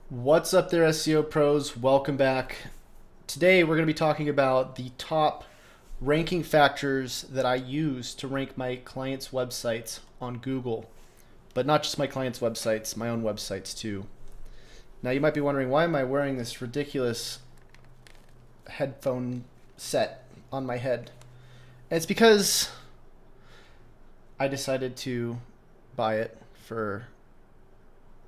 What's up there, SEO pros? Welcome back. Today we're going to be talking about the top ranking factors that I use to rank my clients' websites on Google. But not just my clients' websites, my own websites too. Now you might be wondering, why am I wearing this ridiculous headphone set on my head? And it's because I decided to buy it for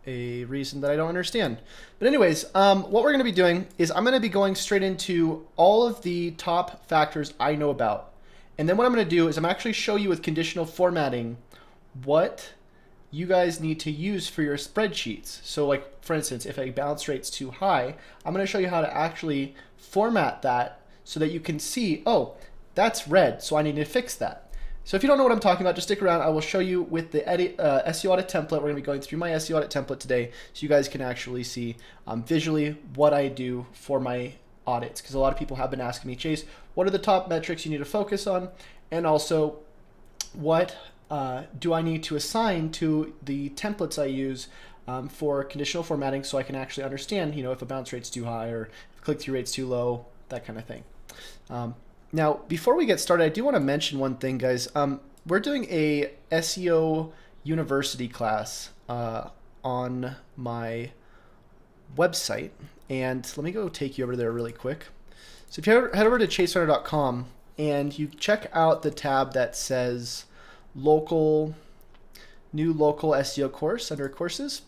a reason that I don't understand. But anyways, what we're going to be doing is I'm going to be going straight into all of the top factors I know about. And then what I'm going to do is I'm actually show you with conditional formatting what you guys need to use for your spreadsheets. So like, for instance, if a bounce rate's too high, I'm going to show you how to actually format that so that you can see, oh, that's red, so I need to fix that. So if you don't know what I'm talking about, just stick around. I will show you with the SEO Audit Template. We're going to be going through my SEO Audit Template today so you guys can actually see visually what I do for my audits. Because a lot of people have been asking me, Chase, what are the top metrics you need to focus on? And also, what do I need to assign to the templates I use for conditional formatting so I can actually understand, if a bounce rate's too high or if click-through rate's too low, that kind of thing. Now, before we get started, I do want to mention one thing, guys. We're doing a Seo University class on my website, and let me go take you over there really quick. So if you head over to chaserunner.com and you check out the tab that says new local SEO course under courses.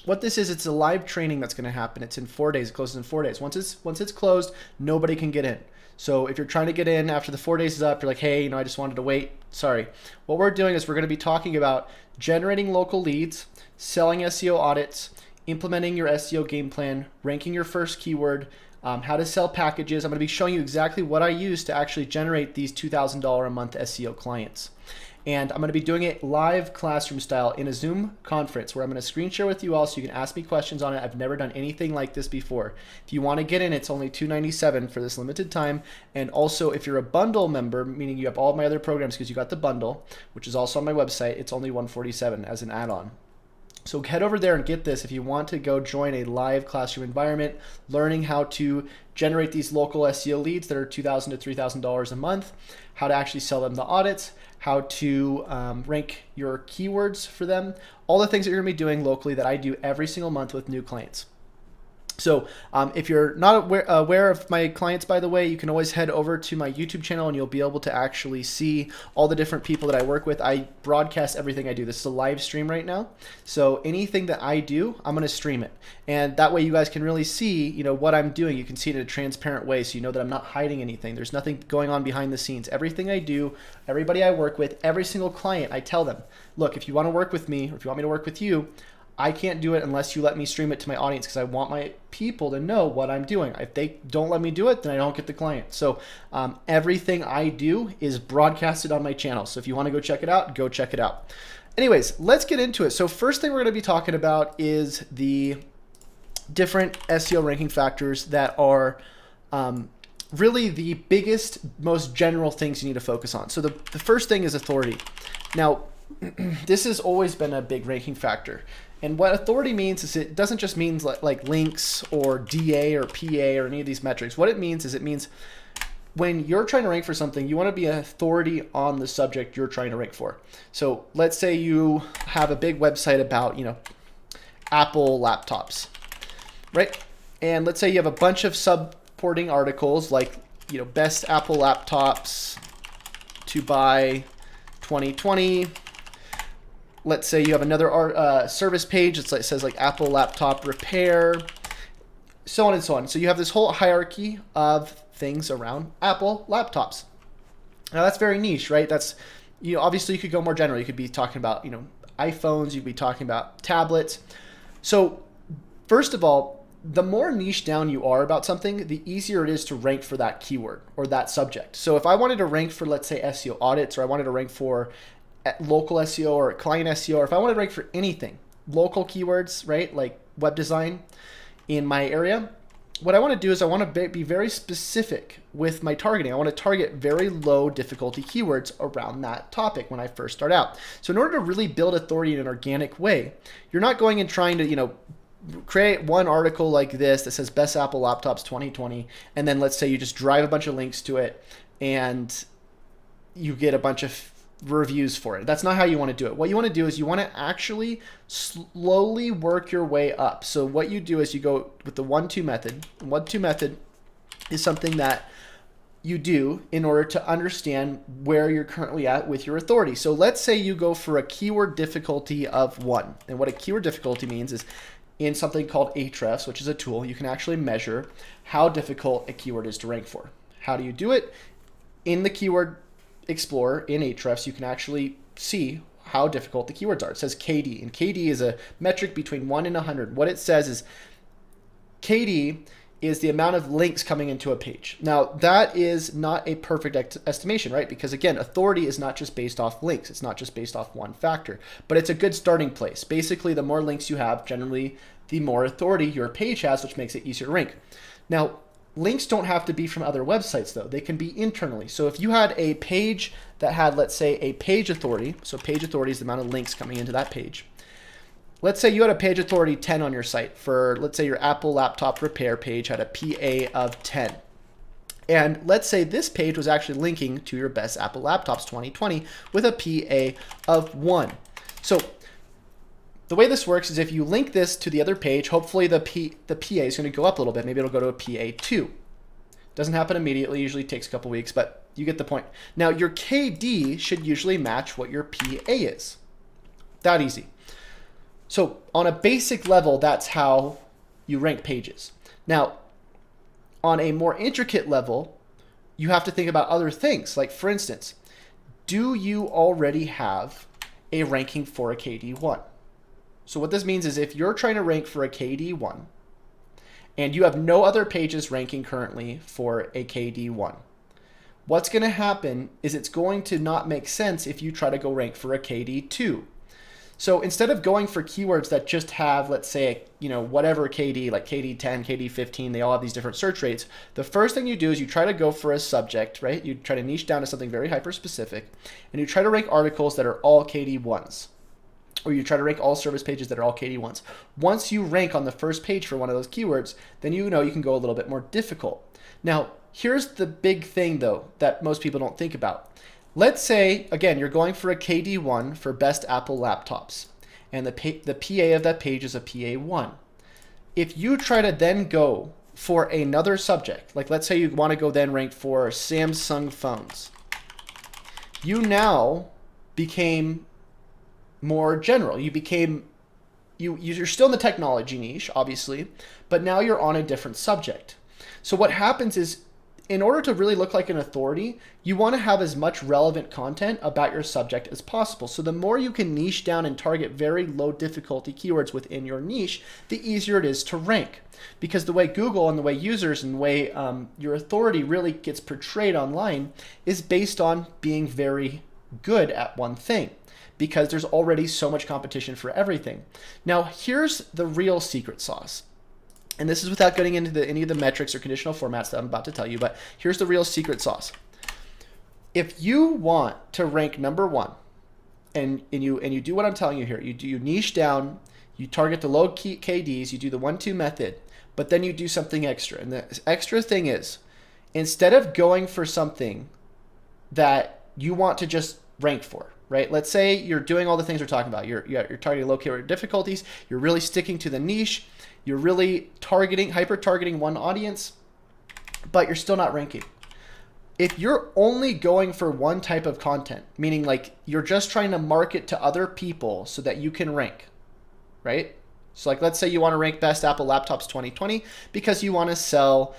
What this is, it's a live training that's going to happen. It's in 4 days. It closes in 4 days. Once it's closed, nobody can get in. So if you're trying to get in after the 4 days is up, you're like, hey, I just wanted to wait. Sorry. What we're doing is we're going to be talking about generating local leads, selling SEO audits, implementing your SEO game plan, ranking your first keyword, how to sell packages. I'm going to be showing you exactly what I use to actually generate these $2,000 a month SEO clients. And I'm going to be doing it live classroom style in a Zoom conference where I'm going to screen share with you all so you can ask me questions on it. I've never done anything like this before. If you want to get in, it's only $297 for this limited time. And also, if you're a bundle member, meaning you have all of my other programs because you got the bundle, which is also on my website, it's only $147 as an add-on. So head over there and get this if you want to go join a live classroom environment, learning how to generate these local SEO leads that are $2,000 to $3,000 a month, how to actually sell them the audits, how to rank your keywords for them, all the things that you're going to be doing locally that I do every single month with new clients. So if you're not aware of my clients, by the way, you can always head over to my YouTube channel and you'll be able to actually see all the different people that I work with. I broadcast everything I do. This is a live stream right now. So anything that I do, I'm going to stream it. And that way you guys can really see, what I'm doing. You can see it in a transparent way so you know that I'm not hiding anything. There's nothing going on behind the scenes. Everything I do, everybody I work with, every single client, I tell them, look, if you want to work with me or if you want me to work with you, I can't do it unless you let me stream it to my audience because I want my people to know what I'm doing. If they don't let me do it, then I don't get the client. So everything I do is broadcasted on my channel. So if you want to go check it out, go check it out. Anyways, let's get into it. So first thing we're going to be talking about is the different SEO ranking factors that are really the biggest, most general things you need to focus on. So the first thing is authority. Now, this has always been a big ranking factor. And what authority means is it doesn't just mean like links or DA or PA or any of these metrics. What it means is it means when you're trying to rank for something, you want to be an authority on the subject you're trying to rank for. So let's say you have a big website about, Apple laptops, right? And let's say you have a bunch of supporting articles like, best Apple laptops to buy 2020. Let's say you have another service page that says like Apple laptop repair, so on and so on. So you have this whole hierarchy of things around Apple laptops. Now that's very niche, right? That's, obviously you could go more general. You could be talking about, iPhones, you could be talking about tablets. So first of all, the more niche down you are about something, the easier it is to rank for that keyword or that subject. So if I wanted to rank for, let's say, SEO audits, or I wanted to rank for local SEO or client SEO, or if I want to rank for anything, local keywords, right, like web design in my area, what I want to do is I want to be very specific with my targeting. I want to target very low difficulty keywords around that topic when I first start out. So in order to really build authority in an organic way, you're not going and trying to, create one article like this that says best Apple laptops 2020, and then let's say you just drive a bunch of links to it and you get a bunch of reviews for it. That's not how you want to do it. What you want to do is you want to actually slowly work your way up. So what you do is you go with the 1-2 method. 1-2 method is something that you do in order to understand where you're currently at with your authority. So let's say you go for a keyword difficulty of 1. And what a keyword difficulty means is in something called Ahrefs, which is a tool, you can actually measure how difficult a keyword is to rank for. How do you do it? In the Keyword Explorer in Ahrefs, you can actually see how difficult the keywords are. It says KD, and KD is a metric between 1 and 100. What it says is KD is the amount of links coming into a page. Now, that is not a perfect estimation, right? Because again, authority is not just based off links. It's not just based off one factor, but it's a good starting place. Basically, the more links you have, generally, the more authority your page has, which makes it easier to rank. Now, links don't have to be from other websites, though. They can be internally. So if you had a page that had, let's say, a page authority, so page authority is the amount of links coming into that page. Let's say you had a page authority 10 on your site for, let's say your Apple laptop repair page had a PA of 10. And let's say this page was actually linking to your best Apple laptops 2020 with a PA of 1. So the way this works is if you link this to the other page, hopefully the PA is going to go up a little bit. Maybe it'll go to a PA 2. Doesn't happen immediately, usually takes a couple weeks, but you get the point. Now your KD should usually match what your PA is. That easy. So on a basic level, that's how you rank pages. Now, on a more intricate level, you have to think about other things. Like for instance, do you already have a ranking for a KD1? So what this means is if you're trying to rank for a KD1 and you have no other pages ranking currently for a KD1, what's going to happen is it's going to not make sense if you try to go rank for a KD2. So instead of going for keywords that just have, let's say, whatever KD, like KD10, KD15, they all have these different search rates. The first thing you do is you try to go for a subject, right? You try to niche down to something very hyper-specific, and you try to rank articles that are all KD1s. Or you try to rank all service pages that are all KD1s. Once you rank on the first page for one of those keywords, then you can go a little bit more difficult. Now, here's the big thing, though, that most people don't think about. Let's say, again, you're going for a KD1 for best Apple laptops, and the PA of that page is a PA1. If you try to then go for another subject, like let's say you want to go then rank for Samsung phones, you now became more general. You're still in the technology niche, obviously, but now you're on a different subject. So what happens is, in order to really look like an authority, you want to have as much relevant content about your subject as possible. So the more you can niche down and target very low difficulty keywords within your niche, the easier it is to rank. Because the way Google and the way users and the way your authority really gets portrayed online is based on being very good at one thing, because there's already so much competition for everything. Now, here's the real secret sauce. And this is without getting into any of the metrics or conditional formats that I'm about to tell you, but here's the real secret sauce. If you want to rank number 1, and you do what I'm telling you here, you niche down, you target the low KDs, you do the 1-2 method, but then you do something extra. And the extra thing is, instead of going for something that you want to just rank for, right? Let's say you're doing all the things we're talking about. You're targeting low keyword difficulties. You're really sticking to the niche. You're really hyper-targeting one audience, but you're still not ranking. If you're only going for one type of content, meaning like you're just trying to market to other people so that you can rank, right? So like let's say you want to rank best Apple laptops 2020 because you want to sell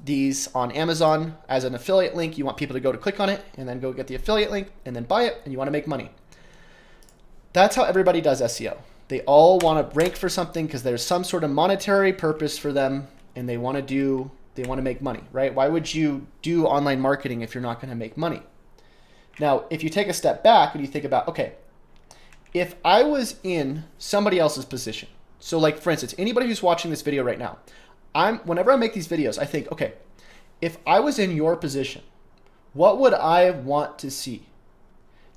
these on Amazon as an affiliate link. You want people to go to click on it and then go get the affiliate link and then buy it, and you want to make money. That's how everybody does SEO. They all want to rank for something because there's some sort of monetary purpose for them, and they want to make money, right? Why would you do online marketing if you're not going to make money? Now, if you take a step back and you think about, okay, if I was in somebody else's position, so like for instance, anybody who's watching this video right now, whenever I make these videos, I think, okay, if I was in your position, what would I want to see?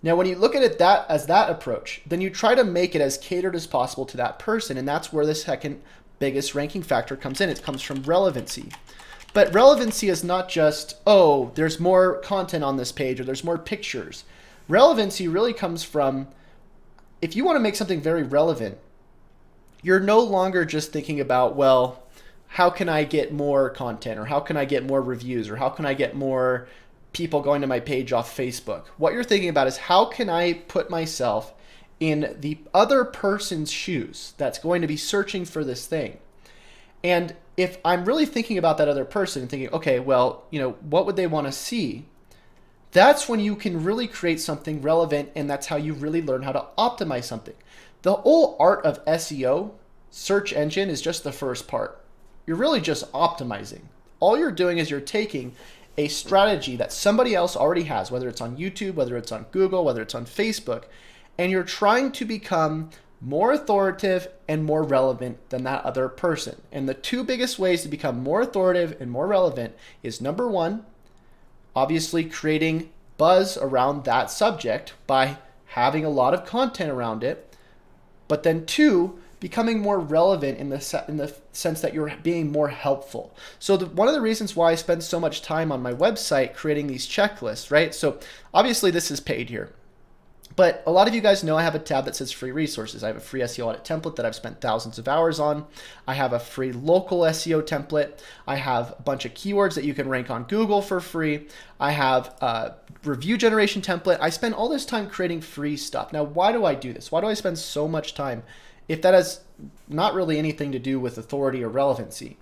Now, when you look at it as that approach, then you try to make it as catered as possible to that person. And that's where the second biggest ranking factor comes in. It comes from relevancy. But relevancy is not just, oh, there's more content on this page or there's more pictures. Relevancy really comes from, if you want to make something very relevant, you're no longer just thinking about, well, how can I get more content, or how can I get more reviews, or how can I get more people going to my page off Facebook? What you're thinking about is, how can I put myself in the other person's shoes that's going to be searching for this thing? And if I'm really thinking about that other person and thinking, okay, well, what would they want to see? That's when you can really create something relevant, and that's how you really learn how to optimize something. The whole art of SEO, search engine, is just the first part. You're really just optimizing. All you're doing is you're taking a strategy that somebody else already has, whether it's on YouTube, whether it's on Google, whether it's on Facebook, and you're trying to become more authoritative and more relevant than that other person. And the two biggest ways to become more authoritative and more relevant is, number one, obviously creating buzz around that subject by having a lot of content around it, but then two, becoming more relevant in the sense that you're being more helpful. So one of the reasons why I spend so much time on my website creating these checklists, right? So obviously this is paid here, but a lot of you guys know I have a tab that says free resources. I have a free SEO audit template that I've spent thousands of hours on. I have a free local SEO template. I have a bunch of keywords that you can rank on Google for free. I have a review generation template. I spend all this time creating free stuff. Now, why do I do this? Why do I spend so much time if that has not really anything to do with authority or relevancy?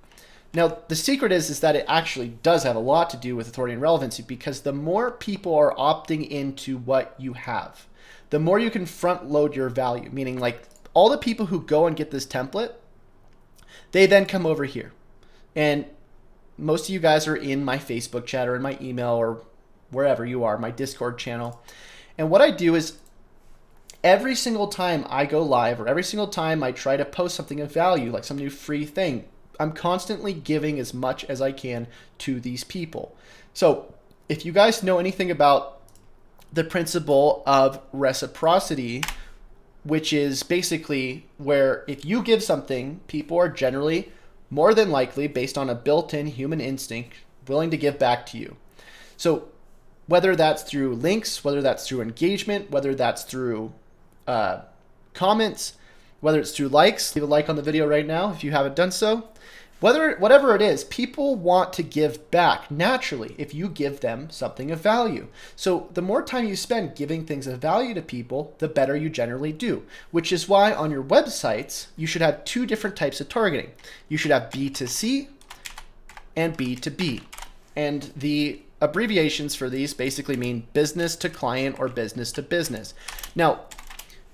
Now, the secret is that it actually does have a lot to do with authority and relevancy, because the more people are opting into what you have, the more you can front load your value, meaning like all the people who go and get this template, they then come over here. And most of you guys are in my Facebook chat or in my email or wherever you are, my Discord channel. And what I do is, every single time I go live, or every single time I try to post something of value, like some new free thing, I'm constantly giving as much as I can to these people. So if you guys know anything about the principle of reciprocity, which is basically where if you give something, people are generally more than likely, based on a built-in human instinct, willing to give back to you. So whether that's through links, whether that's through engagement, whether that's through comments, whether it's through likes, leave a like on the video right now if you haven't done so. Whatever it is, people want to give back naturally if you give them something of value. So the more time you spend giving things of value to people, the better you generally do, which is why on your websites, you should have two different types of targeting. You should have B2C and B2B. And the abbreviations for these basically mean business to client or business to business. Now,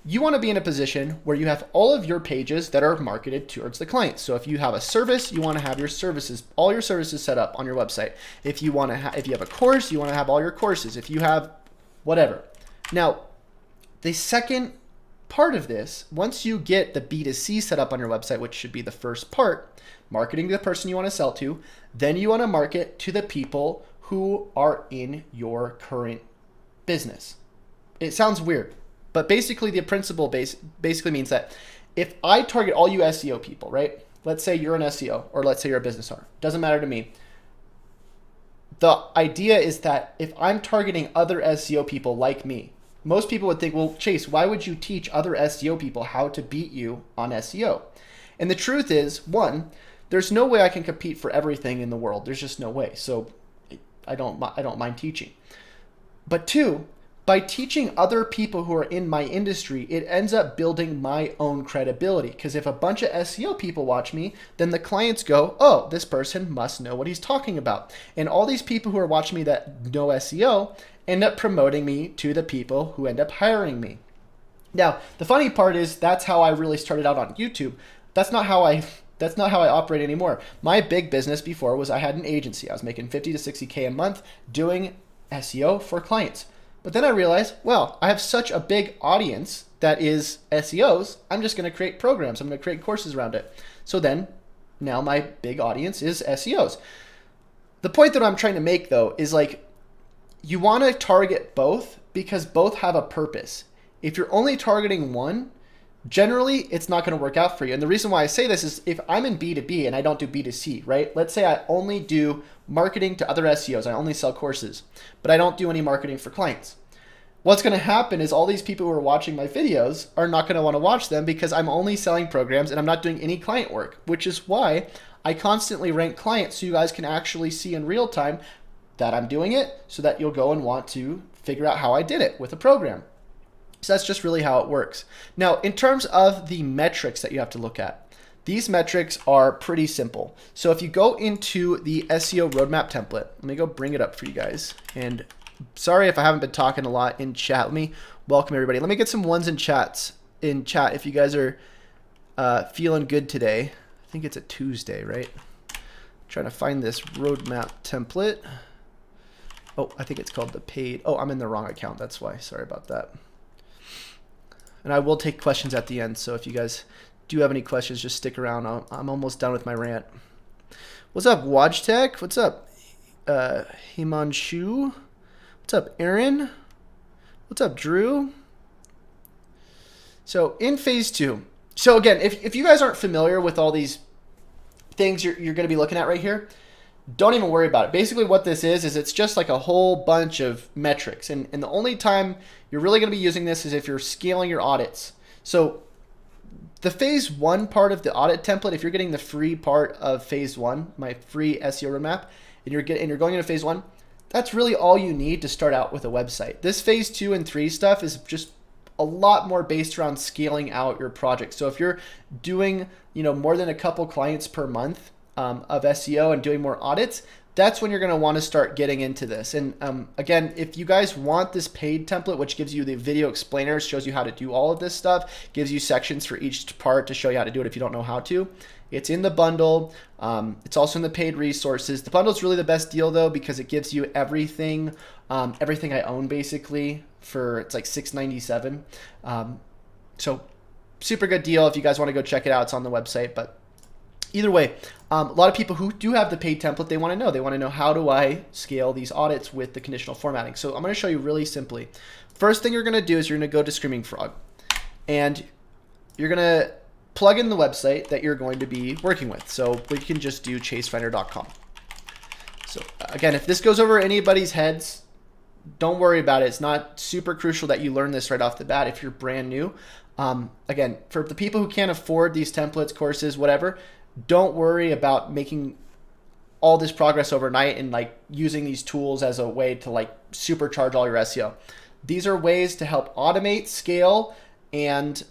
you want to be in a position where you have all of your pages that are marketed towards the client. So if you have a service, you want to have your services, all your services set up on your website. If you want to if you have a course, you want to have all your courses. If you have whatever. Now, the second part of this, once you get the B2C set up on your website, which should be the first part, marketing to the person you want to sell to, then you want to market to the people who are in your current business. It sounds weird, but basically the principle basically means that if I target all you SEO people, right? Let's say you're an SEO, or let's say you're a business owner. Doesn't matter to me. The idea is that if I'm targeting other SEO people like me, most people would think, well, Chase, why would you teach other SEO people how to beat you on SEO? And the truth is, one, there's no way I can compete for everything in the world. There's just no way. So I don't mind teaching. But two, by teaching other people who are in my industry, it ends up building my own credibility. Because if a bunch of SEO people watch me, then the clients go, oh, this person must know what he's talking about. And all these people who are watching me that know SEO end up promoting me to the people who end up hiring me. Now, the funny part is that's how I really started out on YouTube. That's not how I operate anymore. My big business before was I had an agency. I was making 50 to 60K a month doing SEO for clients. But then I realized, well, I have such a big audience that is SEOs, I'm just going to create programs. I'm going to create courses around it. So then now my big audience is SEOs. The point that I'm trying to make though is like, you want to target both, because both have a purpose. If you're only targeting one, generally it's not going to work out for you. And the reason why I say this is if I'm in B2B and I don't do B2C, right? Let's say I only do marketing to other SEOs. I only sell courses, but I don't do any marketing for clients. What's going to happen is all these people who are watching my videos are not going to want to watch them because I'm only selling programs and I'm not doing any client work, which is why I constantly rank clients so you guys can actually see in real time that I'm doing it so that you'll go and want to figure out how I did it with a program. So that's just really how it works. Now, in terms of the metrics that you have to look at, these metrics are pretty simple. So if you go into the SEO Roadmap Template, let me go bring it up for you guys. And sorry if I haven't been talking a lot in chat. Let me welcome everybody. Let me get some ones in chat if you guys are feeling good today. I think it's a Tuesday, right? Trying to find this Roadmap Template. Oh, I think it's called the paid. Oh, I'm in the wrong account. That's why. Sorry about that. And I will take questions at the end. So if you guys do have any questions, just stick around. I'm almost done with my rant. What's up, Wajtek? What's up, Himanshu? What's up, Aaron? What's up, Drew? So in phase 2. So again, if you guys aren't familiar with all these things you're going to be looking at right here, don't even worry about it. Basically what this is it's just like a whole bunch of metrics. And the only time you're really going to be using this is if you're scaling your audits. So the phase 1 part of the audit template, if you're getting the free part of phase 1, my free SEO roadmap, and you're going into phase 1, that's really all you need to start out with a website. This phase 2 and 3 stuff is just a lot more based around scaling out your project. So if you're doing, more than a couple clients per month, of SEO and doing more audits, that's when you're going to want to start getting into this. And again, if you guys want this paid template, which gives you the video explainers, shows you how to do all of this stuff, gives you sections for each part to show you how to do it if you don't know how to, it's in the bundle. It's also in the paid resources. The bundle is really the best deal though, because it gives you everything, everything I own basically it's like $6.97. So super good deal. If you guys want to go check it out, it's on the website. But either way, a lot of people who do have the paid template, they want to know how do I scale these audits with the conditional formatting. So I'm going to show you really simply. First thing you're going to do is you're going to go to Screaming Frog and you're going to plug in the website that you're going to be working with. So we can just do chasefinder.com. So again, if this goes over anybody's heads, don't worry about it. It's not super crucial that you learn this right off the bat if you're brand new. Again, for the people who can't afford these templates, courses, whatever, don't worry about making all this progress overnight and like using these tools as a way to like supercharge all your SEO. These are ways to help automate, scale, and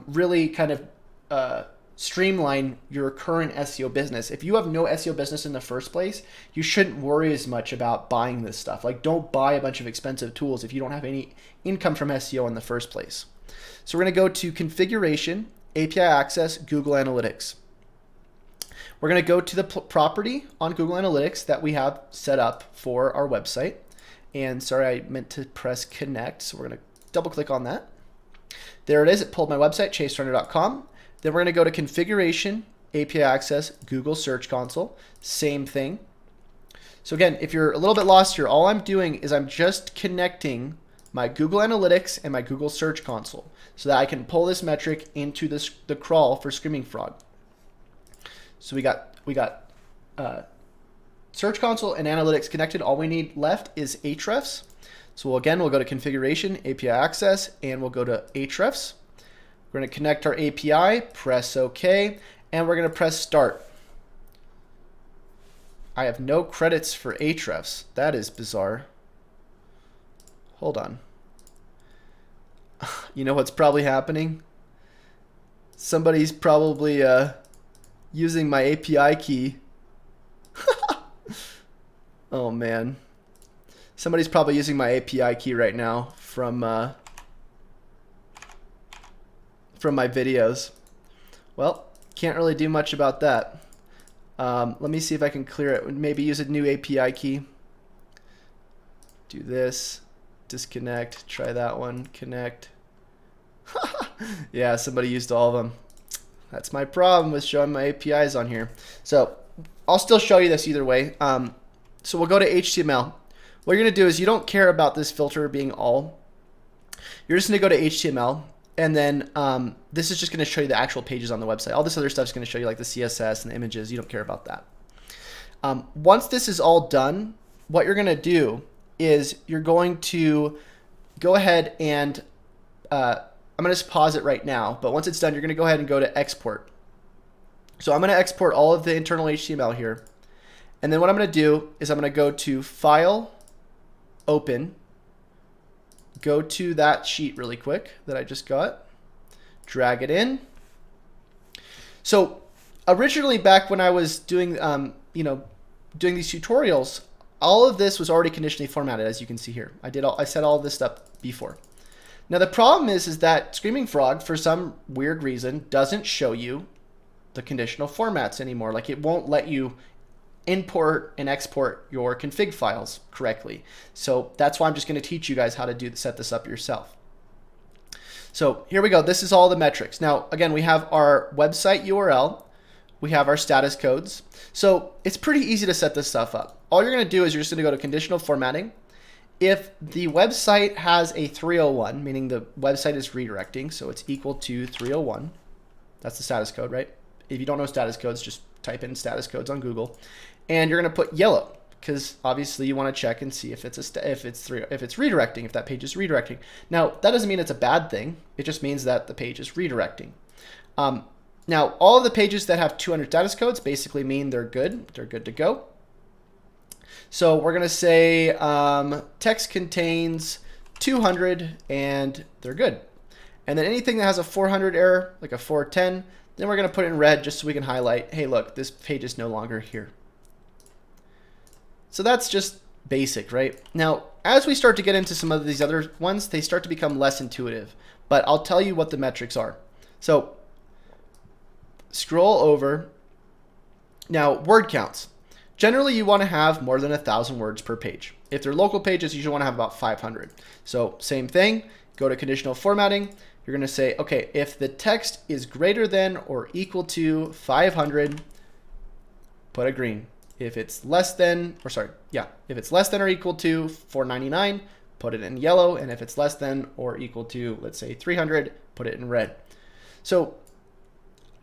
really kind of streamline your current SEO business. If you have no SEO business in the first place, you shouldn't worry as much about buying this stuff. Like don't buy a bunch of expensive tools if you don't have any income from SEO in the first place. So we're going to go to Configuration, API Access, Google Analytics. We're going to go to the property on Google Analytics that we have set up for our website. And sorry, I meant to press connect. So we're going to double click on that. There it is. It pulled my website, chasefinder.com. Then we're going to go to Configuration, API Access, Google Search Console. Same thing. So again, if you're a little bit lost here, all I'm doing is I'm just connecting my Google Analytics and my Google Search Console so that I can pull this metric into the crawl for Screaming Frog. So we got Search Console and Analytics connected. All we need left is Ahrefs. So we'll go to Configuration, API Access, and we'll go to Ahrefs. We're going to connect our API, press OK, and we're going to press Start. I have no credits for Ahrefs. That is bizarre. Hold on. You know what's probably happening? Somebody's probably using my API key. Oh man. Somebody's probably using my API key right now from my videos. Well, can't really do much about that. Let me see if I can clear it. Maybe use a new API key. Do this. Disconnect. Try that one. Connect. Yeah, somebody used all of them. That's my problem with showing my APIs on here. So I'll still show you this either way. So we'll go to HTML. What you're going to do is you don't care about this filter being all. You're just going to go to HTML, and then this is just going to show you the actual pages on the website. All this other stuff is going to show you like the CSS and the images. You don't care about that. Once this is all done, what you're going to do is you're going to go ahead and I'm going to just pause it right now, but once it's done, you're going to go ahead and go to export. So I'm going to export all of the internal HTML here. And then what I'm going to do is I'm going to go to File, Open, go to that sheet really quick that I just got, drag it in. So originally back when I was doing, doing these tutorials, all of this was already conditionally formatted, as you can see here. I set all of this stuff before. Now the problem is that Screaming Frog, for some weird reason, doesn't show you the conditional formats anymore. Like it won't let you import and export your config files correctly. So that's why I'm just going to teach you guys how to set this up yourself. So here we go. This is all the metrics. Now, again, we have our website URL. We have our status codes. So it's pretty easy to set this stuff up. All you're going to do is you're just going to go to conditional formatting. If the website has a 301, meaning the website is redirecting, so it's equal to 301. That's the status code, right? If you don't know status codes, just type in status codes on Google. And you're going to put yellow, because obviously you want to check and see if it's redirecting, if that page is redirecting. Now, that doesn't mean it's a bad thing. It just means that the page is redirecting. Now, all of the pages that have 200 status codes basically mean they're good. They're good to go. So we're going to say text contains 200 and they're good. And then anything that has a 400 error, like a 410, then we're going to put it in red just so we can highlight, hey, look, this page is no longer here. So that's just basic, right? Now, as we start to get into some of these other ones, they start to become less intuitive. But I'll tell you what the metrics are. So scroll over. Now, word counts. Generally, you want to have more than 1,000 words per page. If they're local pages, you should want to have about 500. So same thing, go to conditional formatting. You're going to say, okay, if the text is greater than or equal to 500, put a green. If it's less than, if it's less than or equal to 499, put it in yellow. And if it's less than or equal to, let's say 300, put it in red. So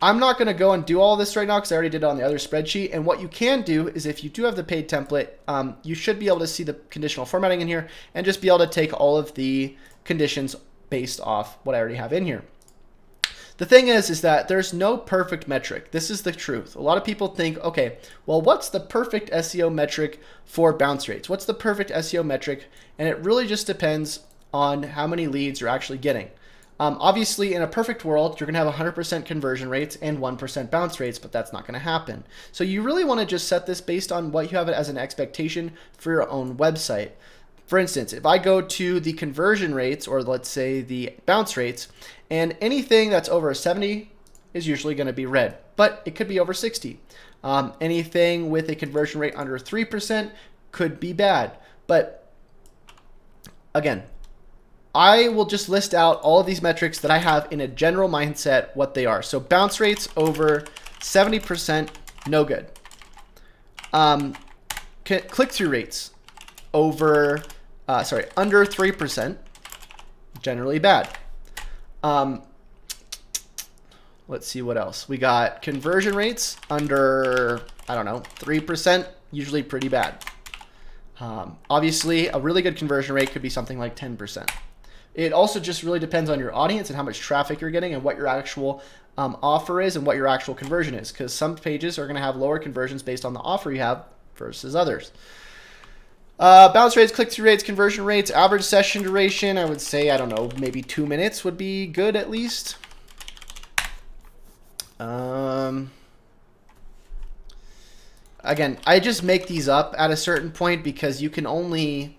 I'm not going to go and do all this right now because I already did it on the other spreadsheet. And what you can do is if you do have the paid template, you should be able to see the conditional formatting in here and just be able to take all of the conditions based off what I already have in here. The thing is that there's no perfect metric. This is the truth. A lot of people think, okay, well, what's the perfect SEO metric for bounce rates? What's the perfect SEO metric? And it really just depends on how many leads you're actually getting. Obviously, in a perfect world, you're going to have 100% conversion rates and 1% bounce rates, but that's not going to happen. So you really want to just set this based on what you have it as an expectation for your own website. For instance, if I go to the conversion rates, or let's say the bounce rates, and anything that's over 70 is usually going to be red, but it could be over 60. Anything with a conversion rate under 3% could be bad. But again, I will just list out all of these metrics that I have in a general mindset, what they are. So bounce rates over 70%, no good. Click-through rates over, under 3%, generally bad. Let's see what else. We got conversion rates under, 3%, usually pretty bad. Obviously, a really good conversion rate could be something like 10%. It also just really depends on your audience and how much traffic you're getting and what your actual offer is and what your actual conversion is, because some pages are going to have lower conversions based on the offer you have versus others. Bounce rates, click-through rates, conversion rates, average session duration, I would say, maybe 2 minutes would be good at least. Again, I just make these up at a certain point because you can only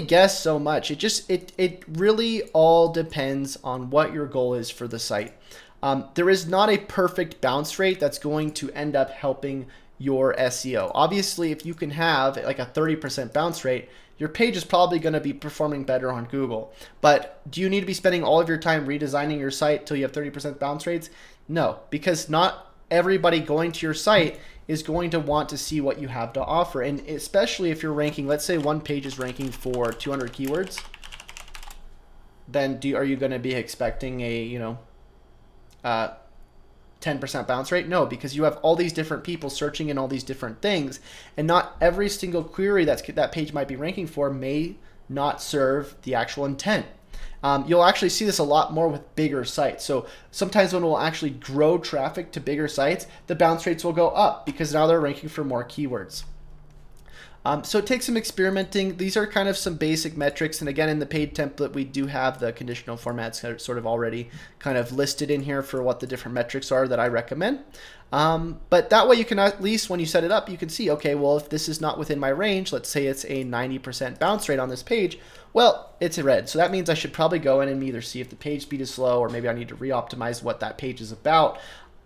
guess so much. It really all depends on what your goal is for the site. There is not a perfect bounce rate that's going to end up helping your SEO. Obviously, if you can have like a 30% bounce rate, your page is probably going to be performing better on Google. But do you need to be spending all of your time redesigning your site till you have 30% bounce rates? No, because not everybody going to your site is going to want to see what you have to offer. And especially if you're ranking, let's say one page is ranking for 200 keywords. then are you going to be expecting a 10% bounce rate? No, because you have all these different people searching in all these different things, and not every single query that page might be ranking for may not serve the actual intent. You'll actually see this a lot more with bigger sites. So sometimes when we'll actually grow traffic to bigger sites, the bounce rates will go up because now they're ranking for more keywords. So it takes some experimenting. These are kind of some basic metrics. And again, in the paid template, we do have the conditional formats sort of already kind of listed in here for what the different metrics are that I recommend. But that way you can at least, when you set it up, you can see, okay, well, if this is not within my range, let's say it's a 90% bounce rate on this page, well, it's red. So that means I should probably go in and either see if the page speed is slow, or maybe I need to re-optimize what that page is about.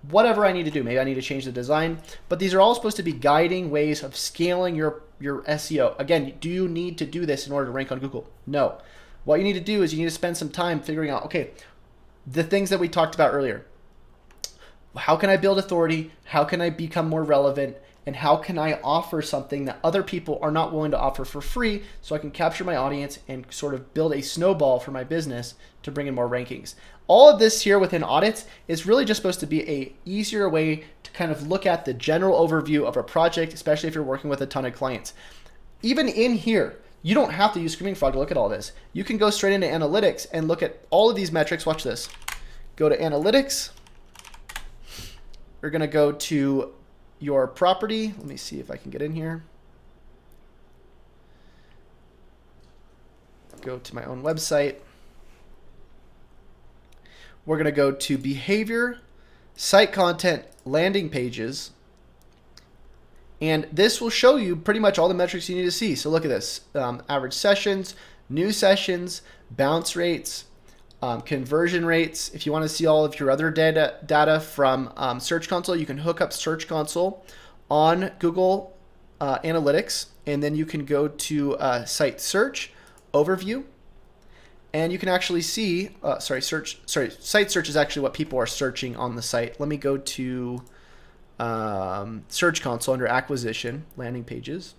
Whatever I need to do, maybe I need to change the design, but these are all supposed to be guiding ways of scaling your SEO. Again, do you need to do this in order to rank on Google? No. What you need to do is you need to spend some time figuring out, okay, the things that we talked about earlier. How can I build authority? How can I become more relevant? And how can I offer something that other people are not willing to offer for free, so I can capture my audience and sort of build a snowball for my business to bring in more rankings? All of this here within Audits is really just supposed to be a easier way to kind of look at the general overview of a project, especially if you're working with a ton of clients. Even in here, you don't have to use Screaming Frog to look at all this. You can go straight into Analytics and look at all of these metrics. Watch this. Go to Analytics. You're going to go to your property. Let me see if I can get in here. Go to my own website. We're going to go to behavior, site content, landing pages. And this will show you pretty much all the metrics you need to see. So look at this. Average sessions, new sessions, bounce rates, conversion rates. If you want to see all of your other data from Search Console, you can hook up Search Console on Google Analytics, and then you can go to Site Search, Overview, and you can actually see, Site Search is actually what people are searching on the site. Let me go to Search Console under Acquisition, Landing Pages.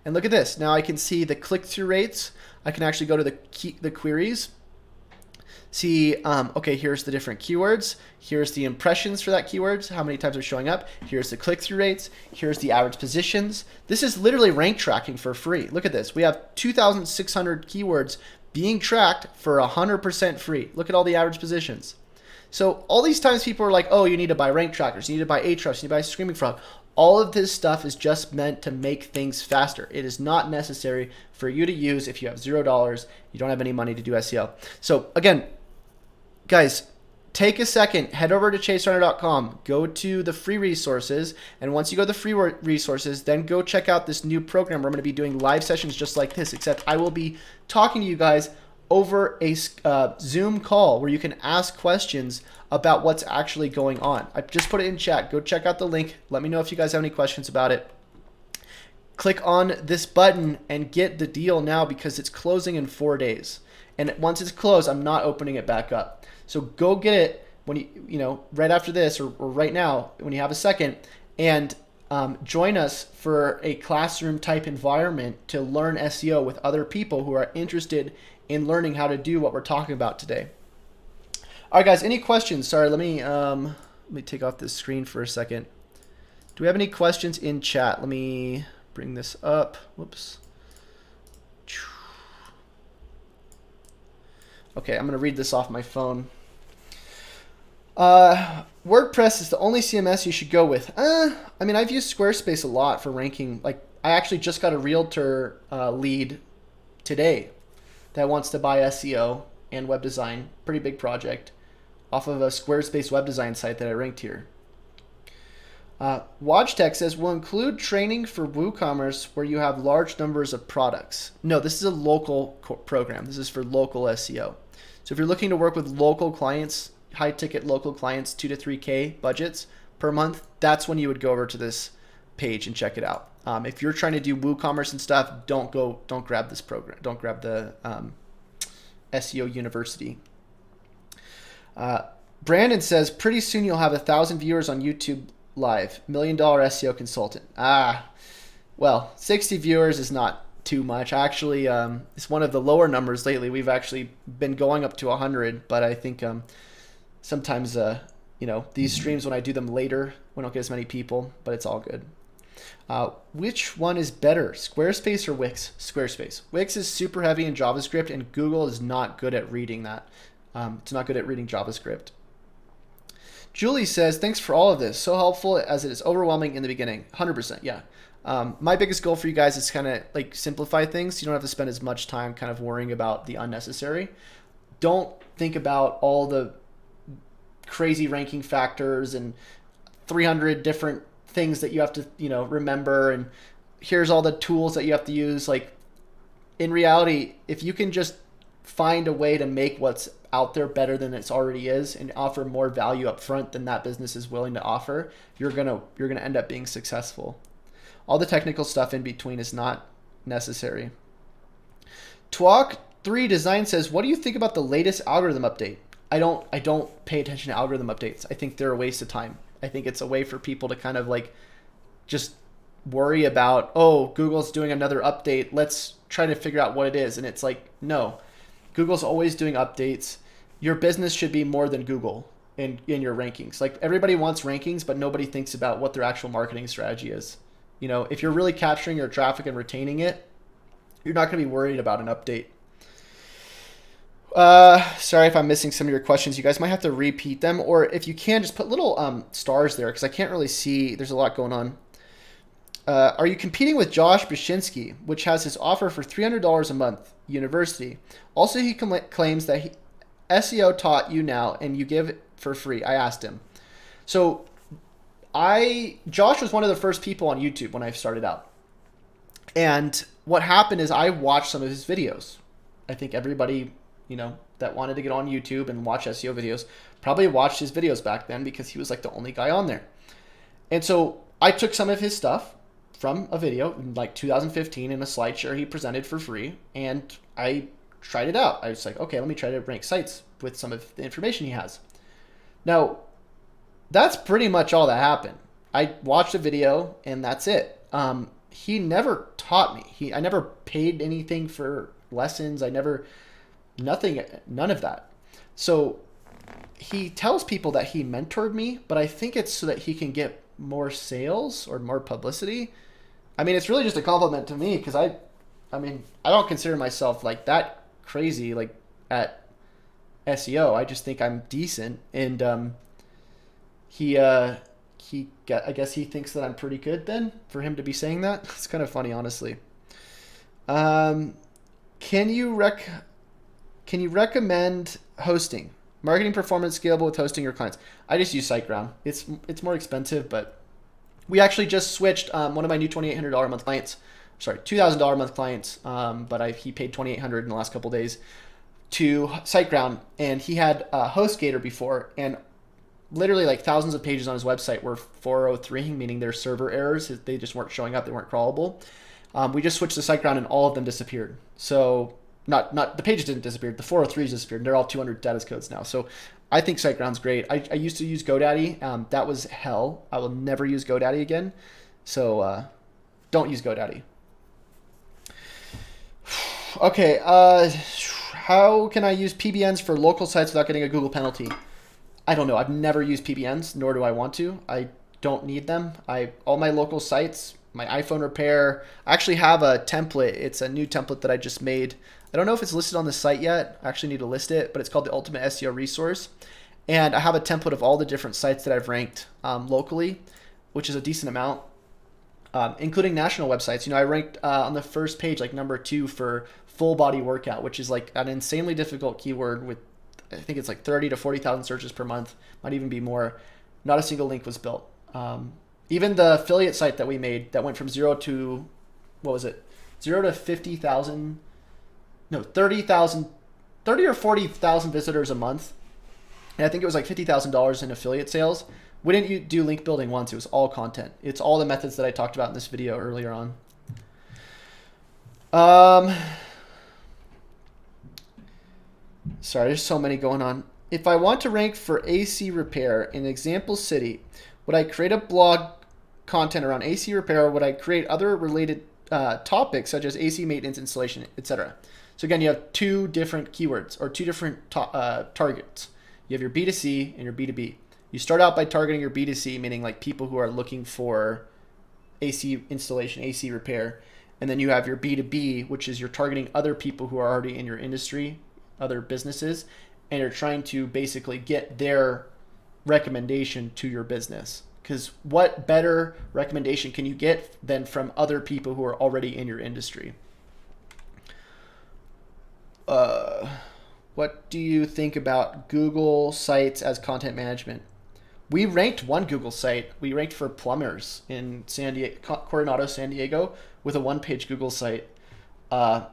And look at this. Now I can see the click-through rates. I can actually go to the queries. See, okay, here's the different keywords. Here's the impressions for that keywords, how many times they're showing up. Here's the click-through rates. Here's the average positions. This is literally rank tracking for free. Look at this. We have 2,600 keywords being tracked for 100% free. Look at all the average positions. So all these times people are like, oh, you need to buy rank trackers, you need to buy Ahrefs, you need to buy Screaming Frog. All of this stuff is just meant to make things faster. It is not necessary for you to use if you have $0, you don't have any money to do SEO. So again, guys, take a second, head over to chaserunner.com, go to the free resources, and once you go to the free resources, then go check out this new program where I'm going to be doing live sessions just like this, except I will be talking to you guys over a Zoom call where you can ask questions about what's actually going on. I just put it in chat. Go check out the link. Let me know if you guys have any questions about it. Click on this button and get the deal now because it's closing in 4 days. And once it's closed, I'm not opening it back up. So go get it when you right after this or right now when you have a second, and join us for a classroom type environment to learn SEO with other people who are interested in learning how to do what we're talking about today. All right, guys, any questions? Sorry, let me take off this screen for a second. Do we have any questions in chat? Let me bring this up. Whoops. Okay, I'm going to read this off my phone. WordPress is the only CMS you should go with. I mean, I've used Squarespace a lot for ranking. Like, I actually just got a realtor lead today that wants to buy SEO and web design, pretty big project, off of a Squarespace web design site that I ranked here. WatchTech says, we'll include training for WooCommerce where you have large numbers of products. No, this is a local program. This is for local SEO. So if you're looking to work with local clients, high ticket local clients, 2 to 3K budgets per month, that's when you would go over to this page and check it out. If you're trying to do WooCommerce and stuff, don't grab this program. Don't grab the Seo University. Brandon says, pretty soon you'll have 1,000 viewers on YouTube Live. $1 million SEO consultant. Well, 60 viewers is not too much. Actually, it's one of the lower numbers lately. We've actually been going up to 100, but I think sometimes, these streams, when I do them later, we don't get as many people, but it's all good. Which one is better, Squarespace or Wix? Squarespace. Wix is super heavy in JavaScript, and Google is not good at reading that. It's not good at reading JavaScript. Julie says, thanks for all of this. So helpful as it is overwhelming in the beginning. 100%, yeah. My biggest goal for you guys is kind of like simplify things. You don't have to spend as much time kind of worrying about the unnecessary. Don't think about all the crazy ranking factors and 300 different things that you have to, remember, and here's all the tools that you have to use. Like, in reality, if you can just find a way to make what's out there better than it already is and offer more value up front than that business is willing to offer, you're gonna end up being successful. All the technical stuff in between is not necessary. Twalk3 Design says, what do you think about the latest algorithm update? I don't pay attention to algorithm updates. I think they're a waste of time. I think it's a way for people to kind of like just worry about, oh, Google's doing another update, let's try to figure out what it is. And it's like, no, Google's always doing updates. Your business should be more than Google in your rankings. Like, everybody wants rankings, but nobody thinks about what their actual marketing strategy is. If you're really capturing your traffic and retaining it, you're not going to be worried about an update. Sorry if I'm missing some of your questions. You guys might have to repeat them, or if you can, just put little stars there, because I can't really see. There's a lot going on. Are you competing with Josh Bashinsky, which has his offer for $300 a month, University? Also, he claims that SEO taught you now and you give it for free. I asked him. So Josh was one of the first people on YouTube when I started out. And what happened is I watched some of his videos. I think everybody, that wanted to get on YouTube and watch SEO videos probably watched his videos back then, because he was like the only guy on there. And so I took some of his stuff from a video in like 2015 in a slideshare he presented for free, and I tried it out. I was like, okay, let me try to rank sites with some of the information he has. Now, that's pretty much all that happened. I watched a video and that's it. He never taught me. I never paid anything for lessons. None of that. So he tells people that he mentored me, but I think it's so that he can get more sales or more publicity. I mean, it's really just a compliment to me, because I don't consider myself like that crazy like at SEO. I just think I'm decent, and I guess he thinks that I'm pretty good then, for him to be saying that. It's kind of funny, honestly. Can you recommend hosting? Marketing performance scalable with hosting your clients. I just use SiteGround. It's more expensive, but we actually just switched one of my new $2,800 a month clients, sorry, $2,000 a month clients, but he paid $2,800 in the last couple of days, to SiteGround, and he had HostGator before, and literally like thousands of pages on his website were 403, meaning their server errors. They just weren't showing up. They weren't crawlable. We just switched to SiteGround and all of them disappeared. So not the pages didn't disappear. The 403s disappeared. They're all 200 status codes now. So I think SiteGround's great. I used to use GoDaddy. That was hell. I will never use GoDaddy again. So don't use GoDaddy. Okay. How can I use PBNs for local sites without getting a Google penalty? I don't know. I've never used PBNs, nor do I want to. I don't need them. All my local sites, my iPhone repair, I actually have a template. It's a new template that I just made. I don't know if it's listed on the site yet. I actually need to list it, but it's called the Ultimate SEO Resource. And I have a template of all the different sites that I've ranked locally, which is a decent amount, including national websites. I ranked on the first page, like number 2 for full body workout, which is like an insanely difficult keyword with, I think it's like 30 to 40,000 searches per month, might even be more. Not a single link was built. Even the affiliate site that we made that went from 0 to, 0 to 50,000, no, 30 or 40,000 visitors a month. And I think it was like $50,000 in affiliate sales. We didn't do link building once. It was all content. It's all the methods that I talked about in this video earlier on. Sorry, there's so many going on. If I want to rank for AC repair in example city, would I create a blog content around AC repair, or would I create other related topics such as AC maintenance, installation, etc. So again, you have two different keywords or two different targets. You have your B2C and your B2B. You start out by targeting your B2C, meaning like people who are looking for AC installation, AC repair. And then you have your B2B, which is you're targeting other people who are already in your industry, other businesses, and you're trying to basically get their recommendation to your business. Because what better recommendation can you get than from other people who are already in your industry? What do you think about Google Sites as content management? We ranked one Google site. We ranked for plumbers in Coronado, San Diego, with a one-page Google site. The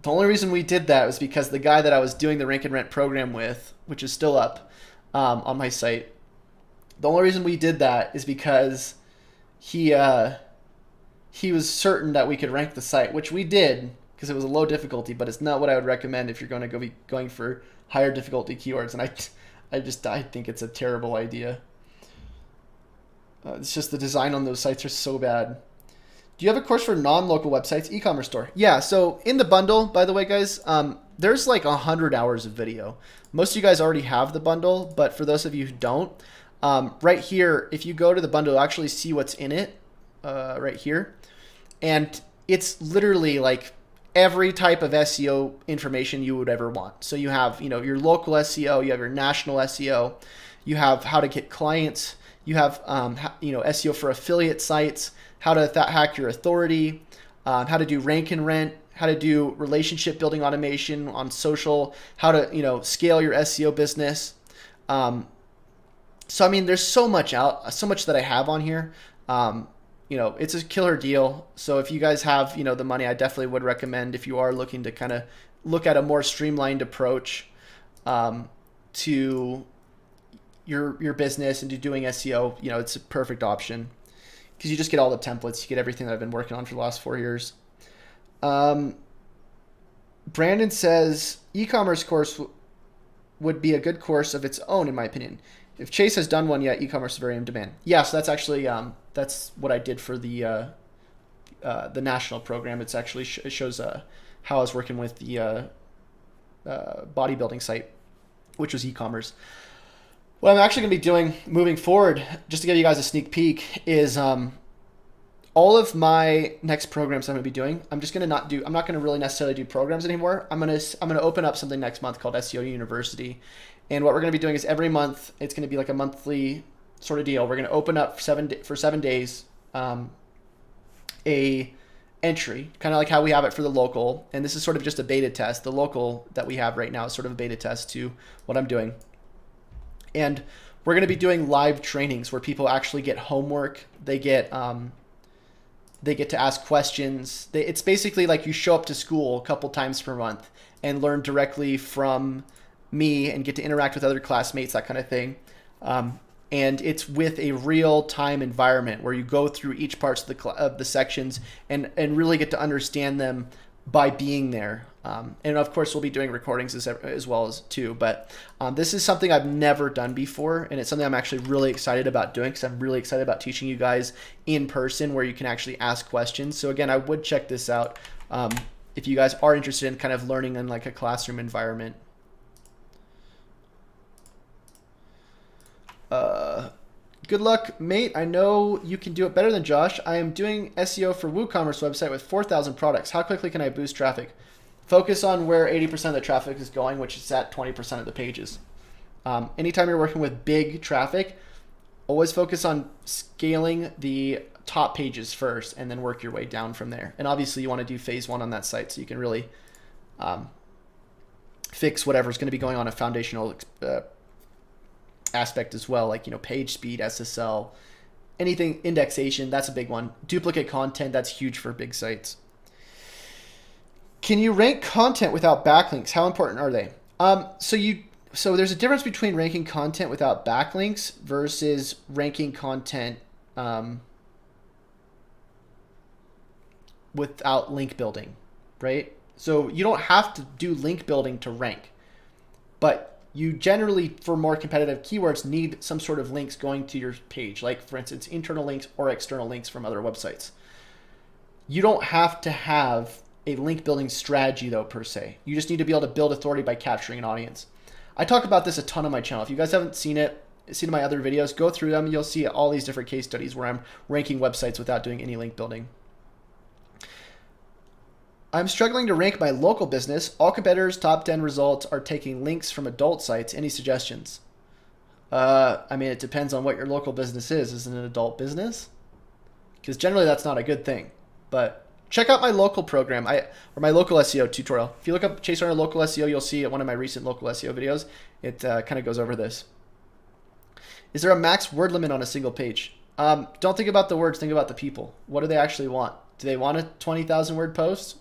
only reason we did that was because the guy that I was doing the Rank and Rent program with, which is still up on my site, the only reason we did that is because he was certain that we could rank the site, which we did because it was a low difficulty, but it's not what I would recommend if you're going to be going for higher difficulty keywords. And I think it's a terrible idea. It's just the design on those sites are so bad. Do you have a course for non-local websites, e-commerce store? Yeah, so in the bundle, by the way, guys, there's like 100 hours of video. Most of you guys already have the bundle, but for those of you who don't, right here, if you go to the bundle, you'll actually see what's in it right here. And it's literally like every type of SEO information you would ever want. So you have, your local SEO, you have your national SEO, you have how to get clients, you have, SEO for affiliate sites, how to hack your authority, how to do rank and rent, how to do relationship building automation on social, how to, scale your SEO business. So, I mean, there's so much that I have on here. It's a killer deal. So if you guys have, the money, I definitely would recommend, if you are looking to kind of look at a more streamlined approach to your business and to doing SEO, it's a perfect option because you just get all the templates. You get everything that I've been working on for the last 4 years. Brandon says e-commerce course would be a good course of its own, in my opinion. If Chase has done one yet, e-commerce is very in demand. Yeah, so that's actually that's what I did for the national program. It's actually it shows how I was working with the bodybuilding site, which was e-commerce. What I'm actually going to be doing moving forward, just to give you guys a sneak peek, is all of my next programs I'm going to be doing. I'm not going to really necessarily do programs anymore. I'm going to open up something next month called Seo University. And what we're going to be doing is every month, it's going to be like a monthly sort of deal. We're going to open up for 7 days a entry, kind of like how we have it for the local. And this is sort of just a beta test. The local that we have right now is sort of a beta test to what I'm doing. And we're going to be doing live trainings where people actually get homework. They get to ask questions. It's basically like you show up to school a couple times per month and learn directly from me and get to interact with other classmates, that kind of thing. And it's with a real-time environment where you go through each parts of the sections and really get to understand them by being there. And of course, we'll be doing recordings as well as too. But this is something I've never done before, and it's something I'm actually really excited about doing because I'm really excited about teaching you guys in person where you can actually ask questions. So again, I would check this out if you guys are interested in kind of learning in like a classroom environment. Good luck, mate. I know you can do it better than Josh. I am doing SEO for WooCommerce website with 4,000 products. How quickly can I boost traffic? Focus on where 80% of the traffic is going, which is at 20% of the pages. Anytime you're working with big traffic, always focus on scaling the top pages first and then work your way down from there. And obviously you want to do phase 1 on that site so you can really fix whatever's going to be going on a foundational aspect as well, like page speed, SSL, anything, indexation, that's a big one. Duplicate content, that's huge for big sites. Can you rank content without backlinks? How important are they? So there's a difference between ranking content without backlinks versus ranking content without link building, right? So you don't have to do link building to rank, but you generally, for more competitive keywords, need some sort of links going to your page, like for instance, internal links or external links from other websites. You don't have to have a link building strategy though, per se. You just need to be able to build authority by capturing an audience. I talk about this a ton on my channel. If you guys haven't seen my other videos, go through them. You'll see all these different case studies where I'm ranking websites without doing any link building. I'm struggling to rank my local business. All competitors' top 10 results are taking links from adult sites. Any suggestions? I mean, it depends on what your local business is. Is it an adult business? Because generally that's not a good thing. But check out my local program, or my local SEO tutorial. If you look up Chase Runner Local SEO, you'll see one of my recent local SEO videos. It kind of goes over this. Is there a max word limit on a single page? Don't think about the words, think about the people. What do they actually want? Do they want a 20,000 word post?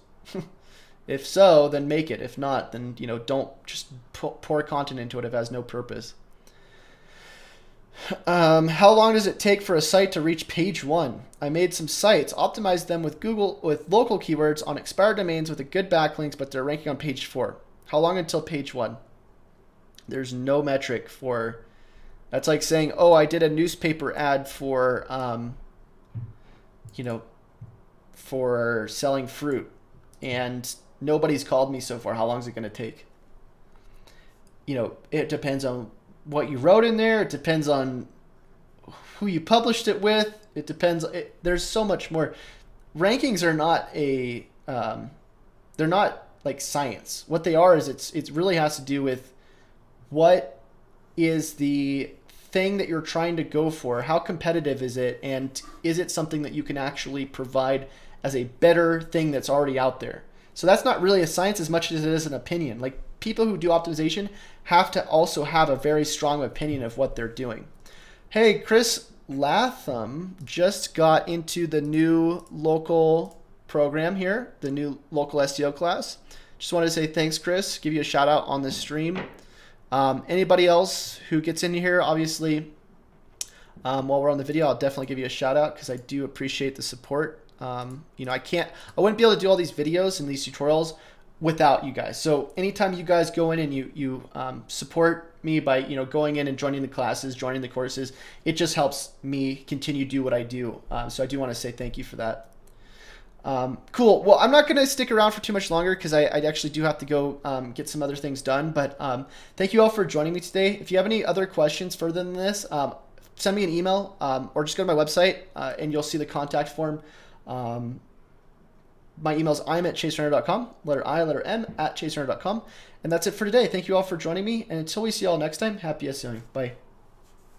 If so, then make it. If not, then don't just pour content into it if it has no purpose. How long does it take for a site to reach page 1? I made some sites, optimized them with Google with local keywords on expired domains with a good backlinks, but they're ranking on page 4. How long until page 1? There's no metric for. That's like saying, oh, I did a newspaper ad for, for selling fruit, and nobody's called me so far. How long is it going to take? It depends on what you wrote in there. It depends on who you published it with. It depends. There's so much more. Rankings are not they're not like science. What they are is it really has to do with what is the thing that you're trying to go for, how competitive is it, and is it something that you can actually provide as a better thing that's already out there. So that's not really a science as much as it is an opinion. Like, people who do optimization have to also have a very strong opinion of what they're doing. Hey, Chris Latham just got into the new local program here, the new local SEO class. Just wanted to say thanks, Chris. Give you a shout out on this stream. Anybody else who gets in here, obviously, while we're on the video, I'll definitely give you a shout out because I do appreciate the support. I wouldn't be able to do all these videos and these tutorials without you guys. So anytime you guys go in and you support me by going in and joining the classes, joining the courses, it just helps me continue to do what I do. So I do want to say thank you for that. Cool. Well, I'm not going to stick around for too much longer because I actually do have to go get some other things done. But thank you all for joining me today. If you have any other questions further than this, send me an email or just go to my website and you'll see the contact form. My email is im@chaserunner.com, letter I, letter M, @chaserunner.com. And that's it for today. Thank you all for joining me. And until we see you all next time, happy SEOing. Bye.